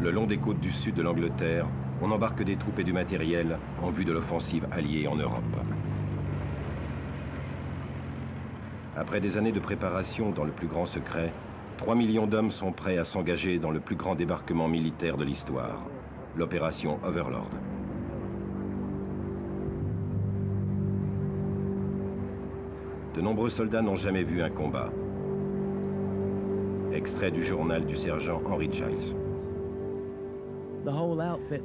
Le long des côtes du sud de l'Angleterre, on embarque des troupes et du matériel en vue de l'offensive alliée en Europe. Après des années de préparation dans le plus grand secret, 3 millions d'hommes sont prêts à s'engager dans le plus grand débarquement militaire de l'histoire, l'opération Overlord. De nombreux soldats n'ont jamais vu un combat. Extrait du journal du sergent Henry Giles.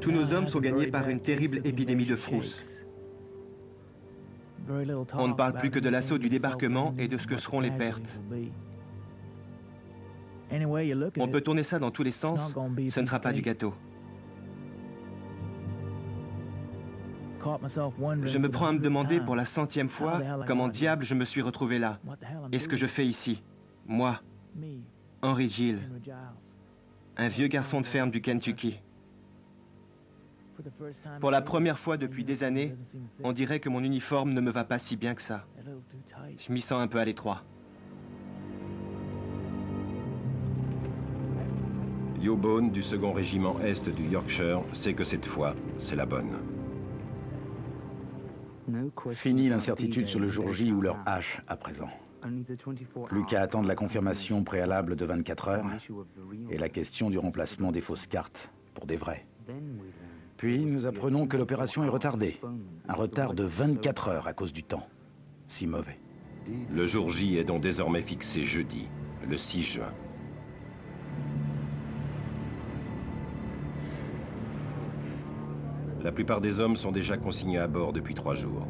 Tous nos hommes sont gagnés par une terrible épidémie de frousse. On ne parle plus que de l'assaut du débarquement et de ce que seront les pertes. On peut tourner ça dans tous les sens, ce ne sera pas du gâteau. Je me prends à me demander pour la 100e fois comment diable je me suis retrouvé là. Et ce que je fais ici. Moi, Henry Giles, un vieux garçon de ferme du Kentucky. Pour la première fois depuis des années, on dirait que mon uniforme ne me va pas si bien que ça. Je m'y sens un peu à l'étroit. Hugh Bone du 2e régiment Est du Yorkshire sait que cette fois, c'est la bonne. Fini l'incertitude sur le jour J ou leur H à présent. Plus qu'à attendre la confirmation préalable de 24 heures et la question du remplacement des fausses cartes pour des vraies. Puis nous apprenons que l'opération est retardée. Un retard de 24 heures à cause du temps. Si mauvais. Le jour J est donc désormais fixé jeudi, le 6 juin. La plupart des hommes sont déjà consignés à bord depuis 3 jours.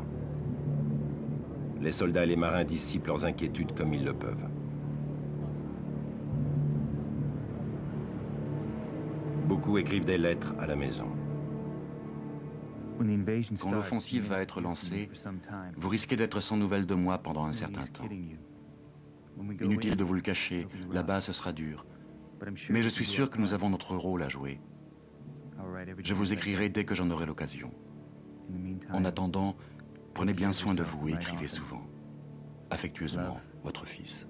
Les soldats et les marins dissipent leurs inquiétudes comme ils le peuvent. Beaucoup écrivent des lettres à la maison. Quand l'offensive va être lancée, vous risquez d'être sans nouvelles de moi pendant un certain temps. Inutile de vous le cacher, là-bas ce sera dur. Mais je suis sûr que nous avons notre rôle à jouer. Je vous écrirai dès que j'en aurai l'occasion. En attendant, prenez bien soin de vous et écrivez souvent. Affectueusement, votre fils.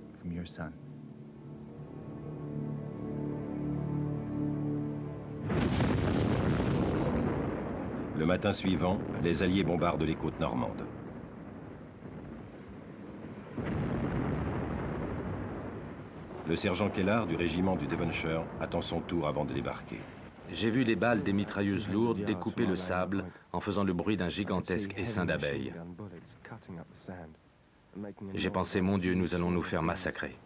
Le matin suivant, les Alliés bombardent les côtes normandes. Le sergent Kellard du régiment du Devonshire attend son tour avant de débarquer. J'ai vu les balles des mitrailleuses lourdes découper le sable en faisant le bruit d'un gigantesque essaim d'abeilles. J'ai pensé, mon Dieu, nous allons nous faire massacrer.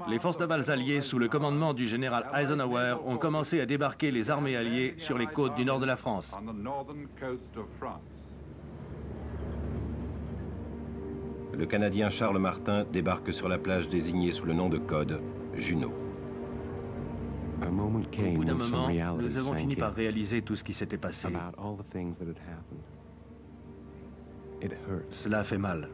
Les forces navales alliées, sous le commandement du général Eisenhower, ont commencé à débarquer les armées alliées sur les côtes du nord de la France. Le Canadien Charles Martin débarque sur la plage désignée sous le nom de code Juno. Au bout d'un moment, nous avons fini par réaliser tout ce qui s'était passé. Cela fait mal.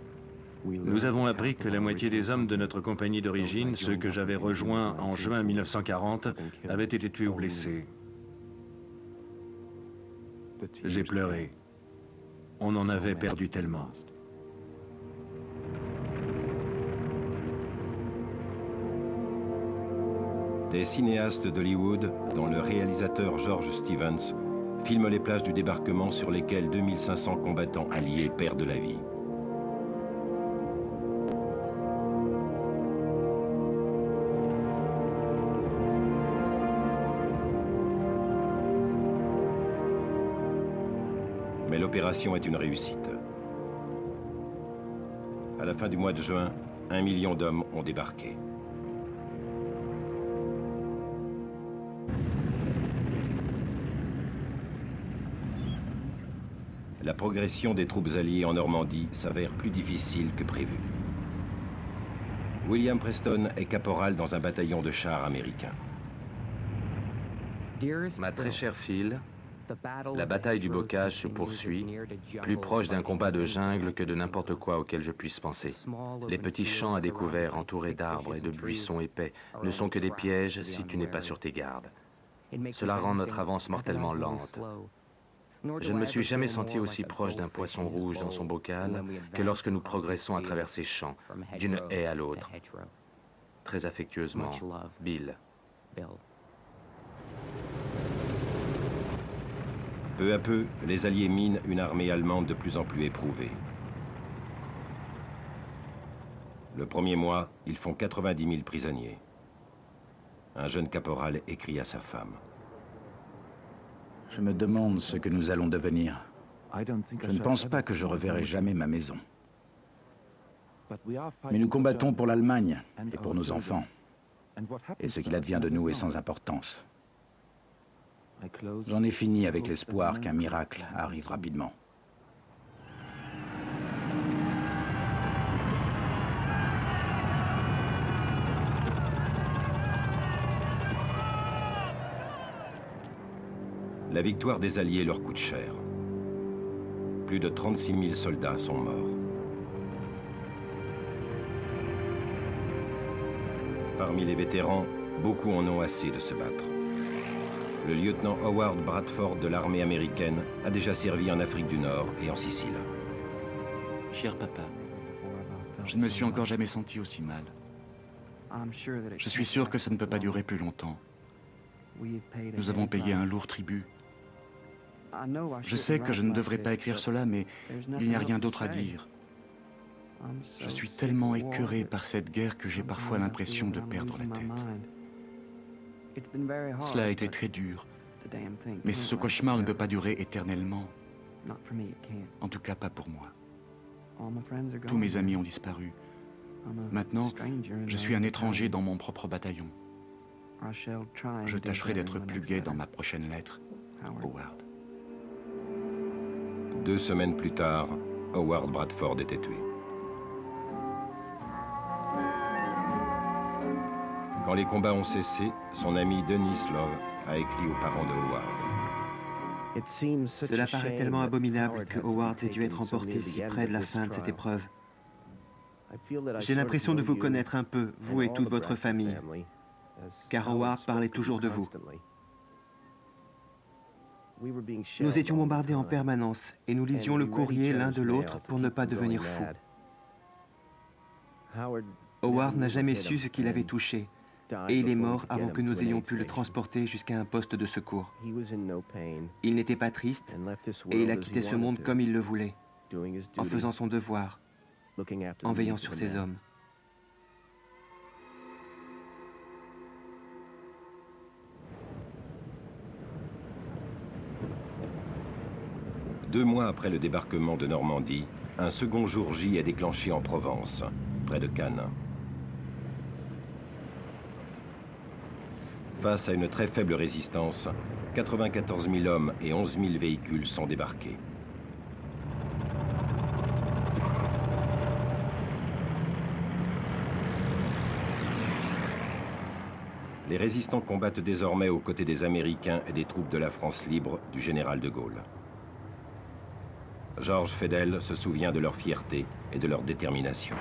Nous avons appris que la moitié des hommes de notre compagnie d'origine, ceux que j'avais rejoints en juin 1940, avaient été tués ou blessés. J'ai pleuré. On en avait perdu tellement. Des cinéastes d'Hollywood, dont le réalisateur George Stevens, filment les plages du débarquement sur lesquelles 2500 combattants alliés perdent la vie. Mais l'opération est une réussite. À la fin du mois de juin, 1 million d'hommes ont débarqué. La progression des troupes alliées en Normandie s'avère plus difficile que prévu. William Preston est caporal dans un bataillon de chars américains. Ma très chère Phil, La bataille du bocage se poursuit, plus proche d'un combat de jungle que de n'importe quoi auquel je puisse penser. Les petits champs à découvert entourés d'arbres et de buissons épais ne sont que des pièges si tu n'es pas sur tes gardes. Cela rend notre avance mortellement lente. Je ne me suis jamais senti aussi proche d'un poisson rouge dans son bocal que lorsque nous progressons à travers ces champs, d'une haie à l'autre. Très affectueusement, Bill. Peu à peu, les Alliés minent une armée allemande de plus en plus éprouvée. Le premier mois, ils font 90 000 prisonniers. Un jeune caporal écrit à sa femme. Je me demande ce que nous allons devenir. Je ne pense pas que je reverrai jamais ma maison. Mais nous combattons pour l'Allemagne et pour nos enfants. Et ce qu'il advient de nous est sans importance. J'en ai fini avec l'espoir qu'un miracle arrive rapidement. La victoire des Alliés leur coûte cher. Plus de 36 000 soldats sont morts. Parmi les vétérans, beaucoup en ont assez de se battre. Le lieutenant Howard Bradford de l'armée américaine a déjà servi en Afrique du Nord et en Sicile. Cher papa, je ne me suis encore jamais senti aussi mal. Je suis sûr que ça ne peut pas durer plus longtemps. Nous avons payé un lourd tribut. Je sais que je ne devrais pas écrire cela, mais il n'y a rien d'autre à dire. Je suis tellement écœuré par cette guerre que j'ai parfois l'impression de perdre la tête. Cela a été très dur, mais ce cauchemar ne peut pas durer éternellement. En tout cas, pas pour moi. Tous mes amis ont disparu. Maintenant, je suis un étranger dans mon propre bataillon. Je tâcherai d'être plus gai dans ma prochaine lettre, Howard. 2 semaines plus tard, Howard Bradford était tué. Quand les combats ont cessé, son ami Denis Love a écrit aux parents de Howard. Cela paraît tellement abominable que Howard ait dû être emporté si près de la fin de cette épreuve. J'ai l'impression de vous connaître un peu, vous et toute votre famille, car Howard parlait toujours de vous. Nous étions bombardés en permanence et nous lisions le courrier l'un de l'autre pour ne pas devenir fous. Howard n'a jamais su ce qu'il avait touché et il est mort avant que nous ayons pu le transporter jusqu'à un poste de secours. Il n'était pas triste et il a quitté ce monde comme il le voulait, en faisant son devoir, en veillant sur ses hommes. Deux mois après le débarquement de Normandie, un second jour J est déclenché en Provence, près de Cannes. Face à une très faible résistance, 94 000 hommes et 11 000 véhicules sont débarqués. Les résistants combattent désormais aux côtés des Américains et des troupes de la France libre du général de Gaulle. Georges Fedel se souvient de leur fierté et de leur détermination.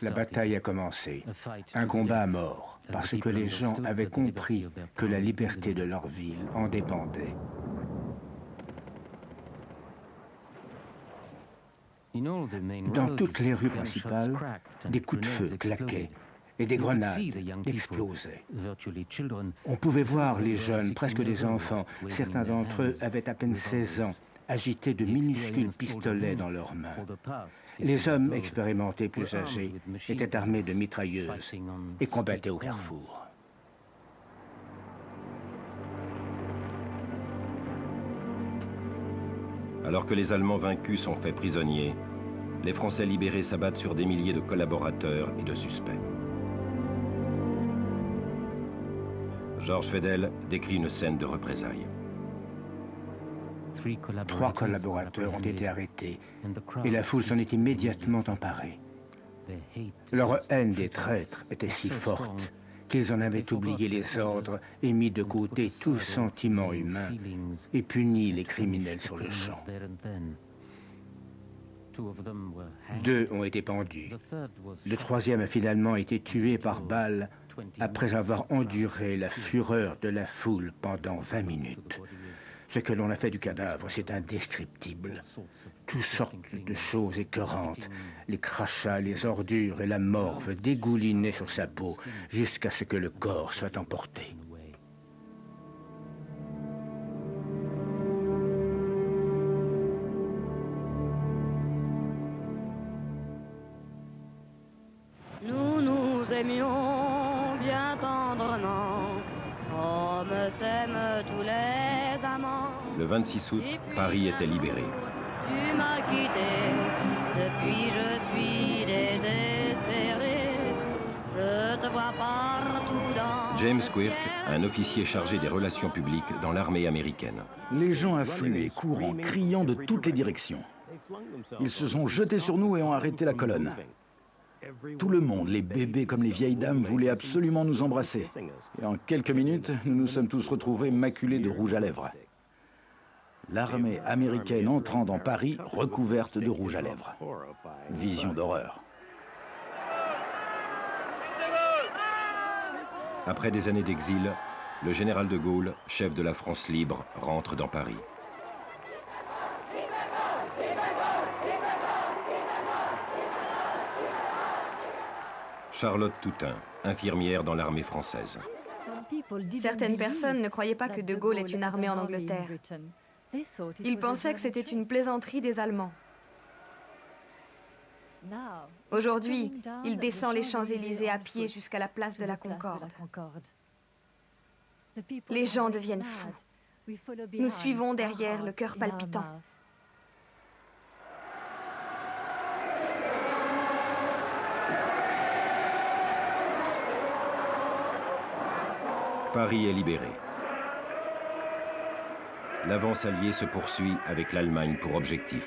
La bataille a commencé, un combat à mort, parce que les gens avaient compris que la liberté de leur ville en dépendait. Dans toutes les rues principales, des coups de feu claquaient et des grenades explosaient. On pouvait voir les jeunes, presque des enfants, certains d'entre eux avaient à peine 16 ans, agiter de minuscules pistolets dans leurs mains. Les hommes expérimentés plus âgés étaient armés de mitrailleuses et combattaient au carrefour. Alors que les Allemands vaincus sont faits prisonniers, les Français libérés s'abattent sur des milliers de collaborateurs et de suspects. Georges Fedel décrit une scène de représailles. 3 collaborateurs ont été arrêtés et la foule s'en est immédiatement emparée. Leur haine des traîtres était si forte qu'ils en avaient oublié les ordres et mis de côté tout sentiment humain et puni les criminels sur le champ. 2 ont été pendus. Le 3e a finalement été tué par balle après avoir enduré la fureur de la foule pendant 20 minutes. Ce que l'on a fait du cadavre, c'est indescriptible. Toutes sortes de choses écœurantes, les crachats, les ordures et la morve dégoulinaient sur sa peau jusqu'à ce que le corps soit emporté. Nous nous aimions bien tendrement, comme s'aiment tous les amants. Le 26 août, Paris était libéré. Tu m'as quitté, depuis je suis désespéré. Je te vois partout dans... James Quirk, un officier chargé des relations publiques dans l'armée américaine. Les gens affluaient, courant, criant de toutes les directions. Ils se sont jetés sur nous et ont arrêté la colonne. Tout le monde, les bébés comme les vieilles dames, voulaient absolument nous embrasser. Et en quelques minutes, nous nous sommes tous retrouvés maculés de rouge à lèvres. L'armée américaine entrant dans Paris, recouverte de rouge à lèvres. Vision d'horreur. Après des années d'exil, le général de Gaulle, chef de la France libre, rentre dans Paris. Charlotte Toutain, infirmière dans l'armée française. Certaines personnes ne croyaient pas que De Gaulle ait une armée en Angleterre. Ils pensaient que c'était une plaisanterie des Allemands. Aujourd'hui, il descend les Champs-Élysées à pied jusqu'à la place de la Concorde. Les gens deviennent fous. Nous suivons derrière, le cœur palpitant. Paris est libéré. L'avance alliée se poursuit avec l'Allemagne pour objectif.